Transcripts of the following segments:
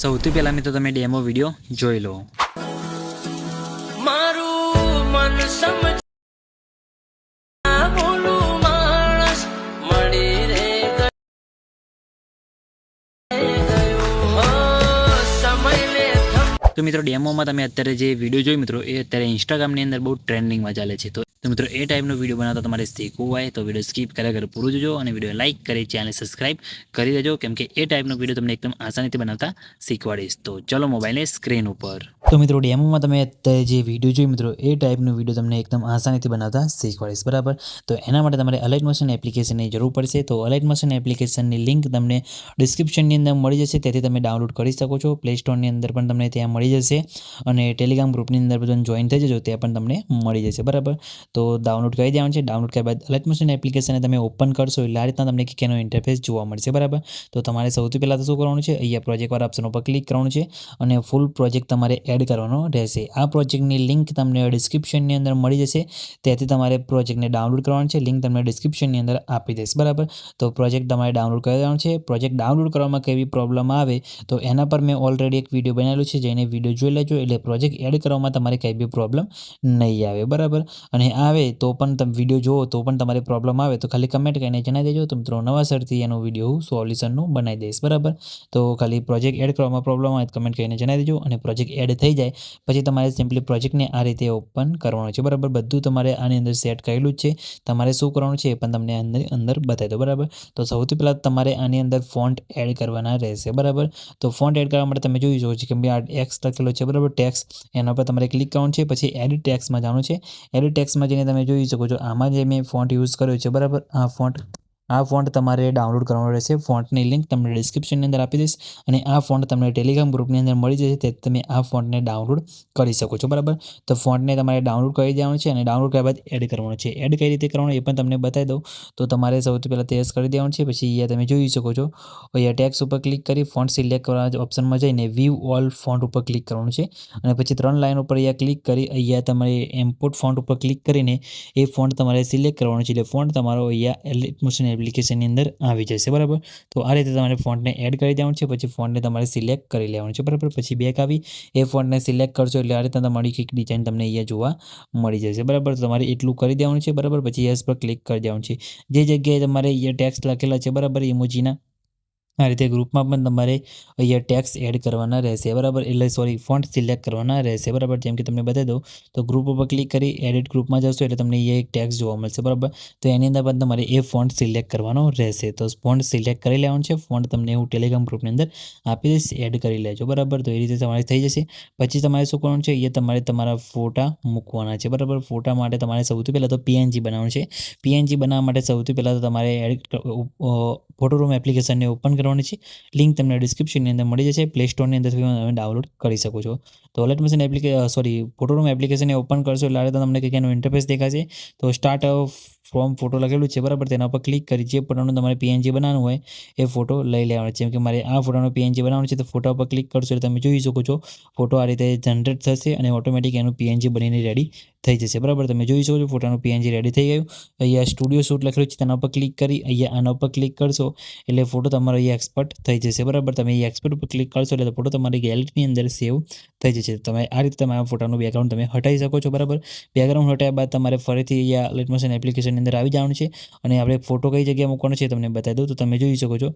સૌથી પહેલાં મિત્રો તમે ડેમો વિડીયો જોઈ લો। મારું મન સમજા બોલું માણસ મળી રે ગયું સમય લે તો મિત્રો ડેમોમાં તમે અત્યારે જે વિડીયો જોઈ મિત્રો એ અત્યારે ઇન્સ્ટાગ્રામની અંદર બહુ ટ્રેન્ડિંગમાં ચાલે છે। તો મિત્રો એ ટાઈપનો વિડીયો બનાવતા તમારે શીખવું હોય તો વિડીયો સ્કીપ કર્યા વગર પૂરું જોજો અને વિડીયો લાઇક કરી ચેનલ સબસ્ક્રાઇબ કરી દેજો, કેમ કે એ ટાઈપનો વિડીયો તમને એકદમ આસાનીથી બનાવતા શીખવાડીશ। તો ચલો મોબાઈલની સ્ક્રીન ઉપર। તો મિત્રો ડેમોમાં તમે અત્યારે જે વિડીયો જોઈ મિત્રો એ ટાઈપનો વિડીયો તમને એકદમ આસાનીથી બનાવતા શીખવાડીશ, બરાબર। તો એના માટે તમારે અલાઇટ મોશન એપ્લિકેશનની જરૂર પડશે। તો અલાઇટ મોશન એપ્લિકેશનની લિંક તમને ડિસ્ક્રિપ્શનની અંદર મળી જશે, તેથી તમે ડાઉનલોડ કરી શકો છો। પ્લે સ્ટોરની અંદર પણ તમને ત્યાં મળી જશે અને ટેલિગ્રામ ગ્રુપની અંદર પણ જોઈન થઈ જજો, ત્યાં પણ તમને મળી જશે, બરાબર। તો ડાઉનલોડ કરી દેવાનું છે। ડાઉનલોડ કર્યા બાદ અલાઇટ મોશન એપ્લિકેશનને તમે ઓપન કરશો એટલે આ રીતના તમને કિકેનો ઇન્ટરફેસ જોવા મળશે, બરાબર। તો તમારે સૌથી પહેલાં તો શું કરવાનું છે, અહીંયા પ્રોજેક્ટવાળા ઓપ્શન ઉપર ક્લિક કરવાનું છે અને ફૂલ પ્રોજેક્ટ તમારે એડ કરવાનો રહેશે। આ પ્રોજેક્ટની લિંક તમને ડિસ્ક્રિપ્શનની અંદર મળી જશે, ત્યાંથી તમારે પ્રોજેક્ટને ડાઉનલોડ કરવાનું છે। લિંક તમને ડિસ્ક્રિપ્શનની અંદર આપી દઈશ, બરાબર। તો પ્રોજેક્ટ તમારે ડાઉનલોડ કરી દેવાનું છે। પ્રોજેક્ટ ડાઉનલોડ કરવામાં કેવી પ્રોબ્લેમ આવે તો એના પર મેં ઓલરેડી એક વિડીયો બનાવેલું છે, જેને વિડીયો જોઈ લેજો, એટલે પ્રોજેક્ટ એડ કરવામાં તમારે કંઈ બી પ્રોબ્લેમ નહીં આવે, બરાબર। અને આવે તો પણ તમે વિડીયો જુઓ તો પણ તમારે પ્રોબ્લેમ આવે તો ખાલી કમેન્ટ કરીને જણાવી દેજો, તો મિત્રો નવાસરથી એનું વિડીયો સોલ્યુશનનું બનાવી દઈશ, બરાબર। તો ખાલી પ્રોજેક્ટ એડ કરવામાં પ્રોબ્લેમ આવે તો કમેન્ટ કરીને જણાવી દેજો અને પ્રોજેક્ટ એડ થઈ જાય પછી તમારે સિમ્પલી પ્રોજેક્ટને આ રીતે ઓપન કરવાનું છે, બરાબર। બધું તમારે આની અંદર સેટ કરેલું જ છે, તમારે શું કરવાનું છે એ પણ તમને અંદર બતાવી દો, બરાબર। તો સૌથી પહેલાં તમારે આની અંદર ફોન્ટ એડ કરવાના રહેશે, બરાબર। તો ફોન્ટ એડ કરવા માટે તમે જોઈ શકો છો કે ભાઈ આ ટેક્સ લખેલો છે, બરાબર, ટેક્સ એના પર તમારે ક્લિક કરવાનું છે, પછી એડિટ ટેક્સમાં જવાનું છે। એડિટ ટેક્સમાં જઈને તમે જોઈ શકો છો આમાં જે મેં ફોન્ટ યુઝ કર્યો છે, બરાબર, આ ફોન્ટ તમારે ડાઉનલોડ કરવાનો રહેશે। ફોન્ટની લિંક તમને ડિસ્ક્રિપ્શનની અંદર આપી દઈશ અને આ ફોન્ટ તમને ટેલિગ્રામ ગ્રુપની અંદર મળી જશે, તેથી તમે આ ફોન્ટને ડાઉનલોડ કરી શકો છો, બરાબર। તો ફોન્ટને તમારે ડાઉનલોડ કરી દેવાનું છે અને ડાઉનલોડ કર્યા બાદ એડ કરવાનું છે। એડ કઈ રીતે કરવાનું એ પણ તમને બતાવી દઉં। તો તમારે સૌથી પહેલાં તે કરી દેવાનું છે, પછી અહીંયા તમે જોઈ શકો છો અહીંયા ટેક્સ ઉપર ક્લિક કરી ફોન્ટ સિલેક્ટ કરવા ઓપ્શનમાં જઈને વ્યૂ ઓલ ફોન્ટ ઉપર ક્લિક કરવાનું છે અને પછી 3 લાઈન ઉપર અહીંયા ક્લિક કરી અહીંયા તમારે ઇમ્પોર્ટ ફોન્ટ ઉપર ક્લિક કરીને એ ફોન્ટ તમારે સિલેક્ટ કરવાનું છે, એટલે ફોન્ટ તમારો અહીંયા અલાઇટ મોશન એપ્લિકેશનની અંદર આવી જશે, બરાબર। તો આ રીતે તમારે ફોન્ટને એડ કરી દેવાનું છે, પછી ફોન્ટને તમારે સિલેક્ટ કરી લેવાનું છે, બરાબર। પછી બેક આવી એ ફોન્ટને સિલેક્ટ કરશો એટલે આ રીતે તમારી કંઈક ડિઝાઇન તમને અહીંયા જોવા મળી જશે, બરાબર। તો તમારે એટલું કરી દેવાનું છે, બરાબર। પછી યસ પર ક્લિક કરી દેવાનું છે। જે જગ્યાએ તમારે અહીંયા ટેક્સ લખેલા છે, બરાબર, ઇમોજીના આ રીતે ગ્રુપમાં પણ તમારે અહીંયા ટેક્સ એડ કરવાના રહેશે, બરાબર, એટલે ફોન્ટ સિલેક્ટ કરવાના રહેશે, બરાબર। જેમ કે તમને બતાવી દઉં તો ગ્રુપ ઉપર ક્લિક કરી એડિટ ગ્રુપમાં જશો એટલે તમને અહીંયા એક ટેક્સ જોવા મળશે, બરાબર। તો એની અંદર પણ તમારે એ ફોન્ટ સિલેક્ટ કરવાનો રહેશે। તો ફોન્ટ સિલેક્ટ કરી લેવાનું છે। ફોન્ટ તમને હું ટેલિગ્રામ ગ્રુપની અંદર આપી દઈશ, એડ કરી લેજો, બરાબર। તો એ રીતે તમારે થઈ જશે। પછી તમારે શું કરવાનું છે, એ તમારે તમારા ફોટા મૂકવાના છે, બરાબર। ફોટા માટે તમારે સૌથી પહેલાં તો પીએનજી બનાવવાનું છે। પીએનજી બનાવવા માટે સૌથી પહેલાં તો તમારે ફોટોરૂમ એપ્લિકેશનને ઓપન કરવાની છે। લિંક તમને ડિસ્ક્રિપ્શનની અંદર મળી જશે, પ્લે સ્ટોરની અંદરથી તમે ડાઉનલોડ કરી શકો છો। તો અલાઇટ મોશન ફોટોરૂમ એપ્લિકેશનને ઓપન કરશો એટલે તમને કંઈક એનું ઇન્ટરફેસ દેખાશે। તો સ્ટાર્ટ ફ્રોમ ફોટો લખેલું છે, બરાબર, તેના પર ક્લિક કરી જે ફોટોનું તમારે પીએનજી બનાવવાનું હોય એ ફોટો લઈ લેવાનો છે। જેમ કે મારે આ ફોટોનો પીએનજી બનાવવાનું છે, તો ફોટા પર ક્લિક કરશો એટલે તમે જોઈ શકો છો ફોટો આ રીતે જનરેટ થશે અને ઓટોમેટિક એનું પીએનજી બનીને રેડી થઈ જશે, બરાબર। તમે જોઈ શકો છો ફોટાનું પીએનજી રેડી થઈ ગયું। અહીંયા સ્ટુડિયો શૂટ લખેલું છે તેના પર ક્લિક કરી અહીંયા આના ઉપર ક્લિક કરશો એટલે ફોટો તમારો અહીંયા એક્સપર્ટ થઈ જશે, બરાબર। તમે અહીંયા એક્સપર્ટ ઉપર ક્લિક કરશો એટલે ફોટો તમારી ગેલેરીની અંદર સેવ થઈ જશે। તમે આ રીતે તમારા ફોટાનું બેકગ્રાઉન્ડ તમે હટાવી શકો છો, બરાબર। બેકગ્રાઉન્ડ હટાવ્યા બાદ તમારે ફરીથી અહીંયા અલાઇટ મોશન એપ્લિકેશનની અંદર આવી જવાનું છે અને આપણે ફોટો કઈ જગ્યાએ મૂકવાનો છે તમને બતાવી દઉં। તો તમે જોઈ શકો છો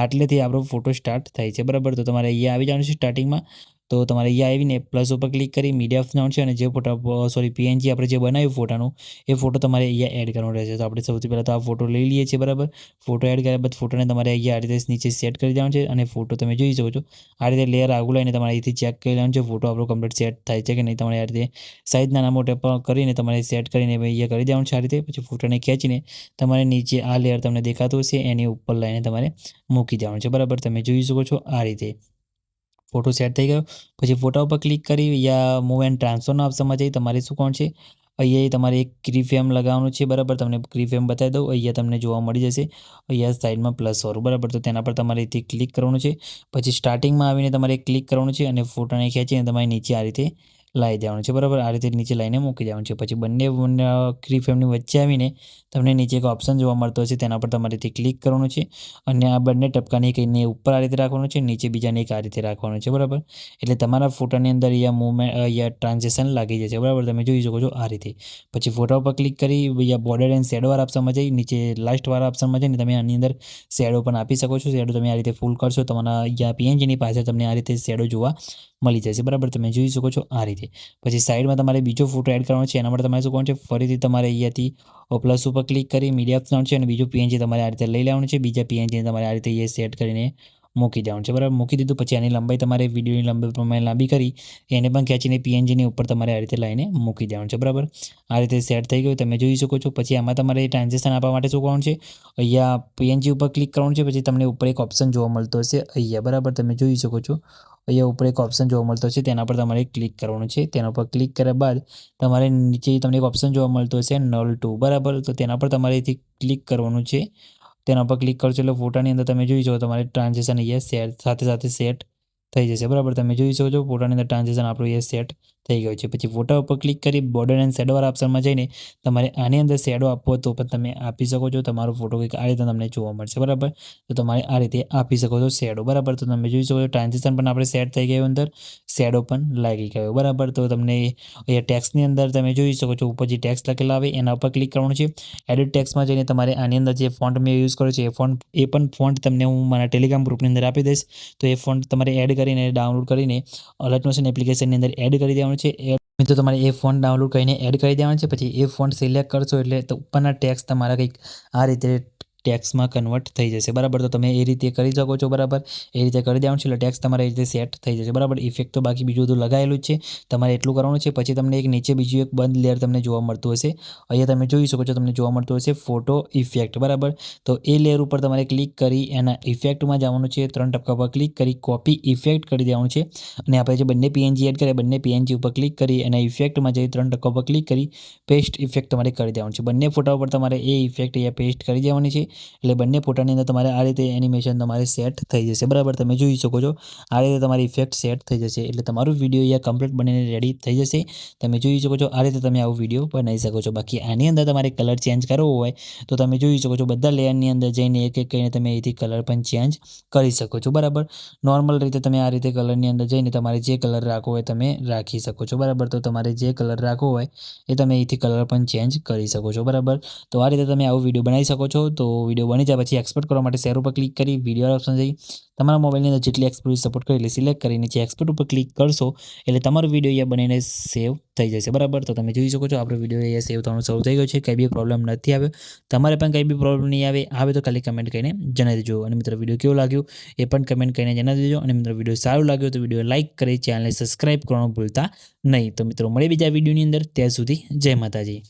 આટલેથી આપણો ફોટો સ્ટાર્ટ થાય છે, બરાબર। તો તમારે અહીંયા આવી જવાનું છે સ્ટાર્ટિંગમાં। તો તમારે અહીંયા આવીને પ્લસ ઉપર ક્લિક કરી મીડિયા ઓફ જવાનું છે અને જે ફોટા પીએનજી આપણે જે બનાવ્યું ફોટાનું એ ફોટો તમારે અહીંયા એડ કરવાનો રહેશે। તો આપણે સૌથી પહેલાં તો આ ફોટો લઈ લઈએ છીએ, બરાબર। ફોટો એડ કર્યા બાદ ફોટોને તમારે અહીંયા આ રીતે નીચે સેટ કરી દેવાનું છે અને ફોટો તમે જોઈ શકો છો આ રીતે લેયર આગળ લઈને તમારે અહીંથી ચેક કરી લેવાનું છે ફોટો આપણો કમ્પ્લીટ સેટ થાય છે કે નહીં। તમારે આ રીતે સાઈઝ નાના મોટા કરીને તમારે સેટ કરીને અહીંયા કરી દેવાનું છે આ રીતે। પછી ફોટોને ખેંચીને તમારે નીચે આ લેયર તમને દેખાતું હશે એની ઉપર લઈને તમારે મૂકી દેવાનું છે, બરાબર। તમે જોઈ શકો છો આ રીતે ફોટો સેટ થઈ ગયો। પછી ફોટા ઉપર ક્લિક કરી યા મૂવ એન્ડ ટ્રાન્સફરના ઓપ્શનમાં જઈ તમારે શું કોણ છે અહીંયા તમારે એક ક્રીફ્રેમ લગાવવાનું છે, બરાબર। તમને ક્રીફ્રેમ બતાવી દઉં, અહીંયા તમને જોવા મળી જશે અહીંયા સાઈડમાં પ્લસ વાળું, બરાબર। તો તેના પર તમારે અહીંથી ક્લિક કરવાનું છે। પછી સ્ટાર્ટિંગમાં આવીને તમારે ક્લિક કરવાનું છે અને ફોટોને ખેંચીને તમારે નીચે આ રીતે લાવી દેવાનું છે, બરાબર. આ રીતે નીચે લાઈને મૂકી દેવાનું છે. પછી બંને કી ફ્રેમની વચ્ચે આવીને તમને નીચે એક ઓપ્શન જોવા મળતો હશે, તેના પર તમારે ક્લિક કરવાનું છે અને આ બંને ટપકાની કહીને ઉપર આ રીતે રાખવાનું છે, નીચે બીજાને એક આ રીતે રાખવાનું છે, બરાબર. એટલે તમારા ફોટાની અંદર અહીંયા મૂવમેન્ટ અહીંયા ટ્રાન્ઝેક્શન લાગી જશે, બરાબર. તમે જોઈ શકો છો આ રીતે. પછી ફોટા ઉપર ક્લિક કરી અહીંયા બોર્ડર એન્ડ શેડો વાળા ઓપ્શનમાં જઈ નીચે લાસ્ટ વાળા ઓપ્શનમાં જઈને તમે આની અંદર શેડો પણ આપી શકો છો. શેડો તમે આ રીતે ફૂલ કરશો, તમારા અહીંયા પીએનજીની પાસે તમને આ રીતે શેડો જોવા મળી જશે, બરાબર. તમે જોઈ શકો છો આ રીતે. પછી સાઈડમાં તમારે બીજો ફોટો એડ કરવાનો છે, એના માટે તમારે શું કરવાનું છે, ફરીથી તમારે અહીંયાથી પ્લસ ઉપર ક્લિક કરી મીડિયા ઓપ્શન છે અને બીજું પીએનજી તમારે આ રીતે લઈ લેવાનું છે. બીજા પીએનજી તમારે આ રીતે એ સેટ કરીને મૂકી દેવાનું છે, બરાબર. મૂકી દીધું પછી આની લંબાઈ તમારે વિડીયોની લંબાઈ પ્રમાણે લાંબી કરી એને પણ ખેંચીને પીએનજીની ઉપર તમારે આ રીતે લાઈને મૂકી દેવાનું છે, બરાબર. આ રીતે સેટ થઈ ગયું તમે જોઈ શકો છો. પછી આમાં તમારે ટ્રાન્ઝેક્શન આપવા માટે શું કરવાનું છે, અહીંયા પીએનજી ઉપર ક્લિક કરવાનું છે. પછી તમને ઉપર એક ઓપ્શન જોવા મળતો હશે અહીંયા, બરાબર. તમે જોઈ શકો છો અહીંયા ઉપર એક ઓપ્શન જોવા મળતો હશે, તેના પર તમારે ક્લિક કરવાનું છે. તેના પર ક્લિક કર્યા બાદ તમારે નીચે તમને એક ઓપ્શન જોવા મળતો હશે નલ ટુ, બરાબર. તો તેના પર તમારે અહીંથી ક્લિક કરવાનું છે. તેના પર ક્લિક કરશો એટલે ફોટાની અંદર તમે જોઈ શકો તમારે ટ્રાન્ઝેક્શન અહીંયા સાથે સાથે સેટ થઈ જશે, બરાબર. તમે જોઈ શકો છો ફોટાની અંદર ટ્રાન્ઝેક્શન આપણું અહીંયા સેટ થઈ ગયું છે. પછી ફોટા ઉપર ક્લિક કરી બોર્ડર એન્ડ શેડોવાળા ઓપ્શનમાં જઈને તમારે આની અંદર શેડો આપવો તો પણ તમે આપી શકો છો. તમારો ફોટો કંઈક આ રીતે તમને જોવા મળશે, બરાબર. તો તમારે આ રીતે આપી શકો છો શેડો, બરાબર. તો તમે જોઈ શકો છો ટ્રાન્ઝેક્શન પણ આપણે સેટ થઈ ગયું, અંદર શેડો પણ લાગી ગયો, બરાબર. તો તમને અહીંયા ટેક્સની અંદર તમે જોઈ શકો છો ઉપર જે ટેક્સ લખેલા આવે એના ઉપર ક્લિક કરવાનું છે. એડિટ ટેક્સમાં જઈને તમારે આની અંદર જે ફોન્ટ મેં યુઝ કર્યો છે એ પણ ફોન્ટ તમને હું મારા ટેલિગ્રામ ગ્રુપની અંદર આપી દઈશ. તો એ ફોન્ટ તમારે એડ કરીને ડાઉનલોડ કરીને અલર્ટ મોશન એપ્લિકેશનની અંદર એડ કરી દેવાનું છે. મિત્રો તમારે એ ફોન ડાઉનલોડ કરીને એડ કરી દેવાનું છે. પછી એ ફોન સિલેક્ટ કરશો એટલે ઉપરના ટેક્સ તમારા કંઈક આ રીતે ટેક્સમાં કન્વર્ટ થઈ જશે, બરાબર. તો તમે એ રીતે કરી શકો છો, બરાબર. એ રીતે કરી દેવાનું છે એટલે ટેક્સ તમારે એ રીતે સેટ થઈ જશે, બરાબર. ઇફેક્ટ તો બાકી બીજું બધું લગાવેલું જ છે, તમારે એટલું કરવાનું છે. પછી તમને એક નીચે બીજું એક બંધ લેયર તમને જોવા મળતું હશે, અહીંયા તમે જોઈ શકો છો તમને જોવા મળતું હશે ફોટો ઇફેક્ટ, બરાબર. તો એ લેયર ઉપર તમારે ક્લિક કરી એના ઇફેક્ટમાં જવાનું છે, 3 ટપકા પર ક્લિક કરી કોપી ઇફેક્ટ કરી દેવાનું છે અને આપણે જે બંને પીએનજી એડ કર્યા બંને પીએનજી ઉપર ક્લિક કરી એના ઇફેક્ટમાં જઈ 3 ટપકા પર ક્લિક કરી પેસ્ટ ઇફેક્ટ તમારે કરી દેવાનું છે. બંને ફોટા ઉપર તમારે એ ઇફેક્ટ અહીંયા પેસ્ટ કરી દેવાની છે એટલે બંને ફોટાની અંદર તમારે આ રીતે એનિમેશન તમારે સેટ થઈ જશે, બરાબર. તમે જોઈ શકો છો આ રીતે તમારી ઇફેક્ટ સેટ થઈ જશે એટલે તમારું વિડીયો અહીંયા કમ્પ્લીટ બનીને રેડી થઈ જશે. તમે જોઈ શકો છો આ રીતે તમે આવું વિડીયો બનાવી શકો છો. બાકી આની અંદર તમારે કલર ચેન્જ કરવો હોય તો તમે જોઈ શકો છો બધા લેયરની અંદર જઈને એક એક કરીને તમે અહીંથી કલર પણ ચેન્જ કરી શકો છો, બરાબર. નોર્મલ રીતે તમે આ રીતે કલરની અંદર જઈને તમારે જે કલર રાખવો હોય તમે રાખી શકો છો, બરાબર. તો તમારે જે કલર રાખવો હોય એ તમે અહીંથી કલર પણ ચેન્જ કરી શકો છો, બરાબર. તો આ રીતે તમે આવું વિડીયો બનાવી શકો છો. તો વિડીયો બની જાય પછી એક્સપોર્ટ કરવા માટે શેર ઉપર ક્લિક કરી વિડીયો ઓપ્શન જઈ તમારા મોબાઈલની અંદર જેટલી એક્સપોર્ટ સપોર્ટ કરી એટલે સિલેક્ટ કરી નીચે એક્સપોર્ટ ઉપર ક્લિક કરશો એટલે તમારો વિડીયો અહીંયા બનીને સેવ થઈ જશે, બરાબર. તો તમે જોઈ શકો છો આપણો વિડીયો અહીંયા સેવ થવાનું શરૂ થઈ ગયો છે, કંઈ બી પ્રોબ્લેમ નથી આવ્યો. તમારે પણ કંઈ બી પ્રોબ્લેમ નહીં આવે તો ખાલી કમેન્ટ કરીને જણાવી દેજો. અને મિત્રો વિડીયો કેવો લાગ્યો એ પણ કમેન્ટ કરીને જણાવી દેજો. અને મિત્રો વિડીયો સારું લાગ્યો તો વિડીયો લાઇક કરી ચેનલને સબસ્ક્રાઇબ કરવાનું ભૂલતા નહીં. તો મિત્રો મળીએ બીજા વિડીયોની અંદર, ત્યાં સુધી જય માતાજી.